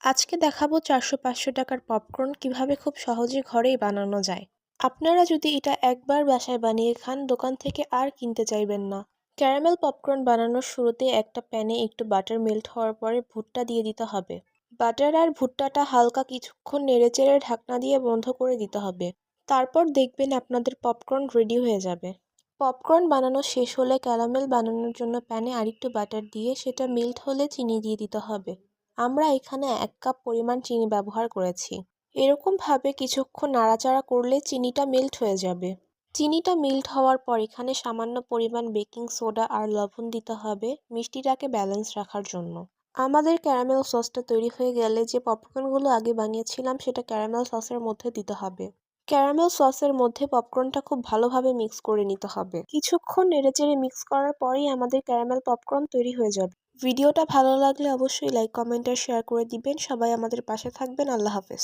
আজকে দেখাবো 400-500 টাকার পপকর্ন কিভাবে খুব সহজে ঘরেই বানানো যায়। আপনারা যদি এটা একবার বাসায় বানিয়ে খান, দোকান থেকে আর কিনতে চাইবেন না। ক্যারামেল পপকর্ন বানানোর শুরুতে একটা প্যানে একটু বাটার মেল্ট হওয়ার পরে ভুট্টা দিয়ে দিতে হবে। বাটার আর ভুট্টাটা হালকা কিছুক্ষণ নেড়েচেড়ে ঢাকনা দিয়ে বন্ধ করে দিতে হবে। তারপর দেখবেন আপনাদের পপকর্ন রেডি হয়ে যাবে। পপকর্ন বানানো শেষ হলে ক্যারামেল বানানোর জন্য প্যানে আরেকটু বাটার দিয়ে সেটা মেল্ট হলে চিনি দিয়ে দিতে হবে। আমরা এখানে 1 কাপ পরিমাণ চিনি ব্যবহার করেছি। এরকমভাবে কিছুক্ষণ নাড়াচাড়া করলে চিনিটা মেল্ট হয়ে যাবে। চিনিটা মেল্ট হওয়ার পর এখানে সামান্য পরিমাণ বেকিং সোডা আর লবণ দিতে হবে মিষ্টিটাকে ব্যালেন্স রাখার জন্য। আমাদের ক্যারামেল সসটা তৈরি হয়ে গেলে যে পপকর্নগুলো আগে বানিয়েছিলাম সেটা ক্যারামেল সসের মধ্যে দিতে হবে। ক্যারামেল সসের মধ্যে পপকর্নটা খুব ভালোভাবে মিক্স করে নিতে হবে। কিছুক্ষণ নেড়েচেড়ে মিক্স করার পরেই আমাদের ক্যারামেল পপকর্ন তৈরি হয়ে যাবে। ভিডিওটা ভালো লাগলে অবশ্যই লাইক, কমেন্ট আর শেয়ার করে দিবেন। সবাই আমাদের পাশে থাকবেন। আল্লাহ হাফেজ।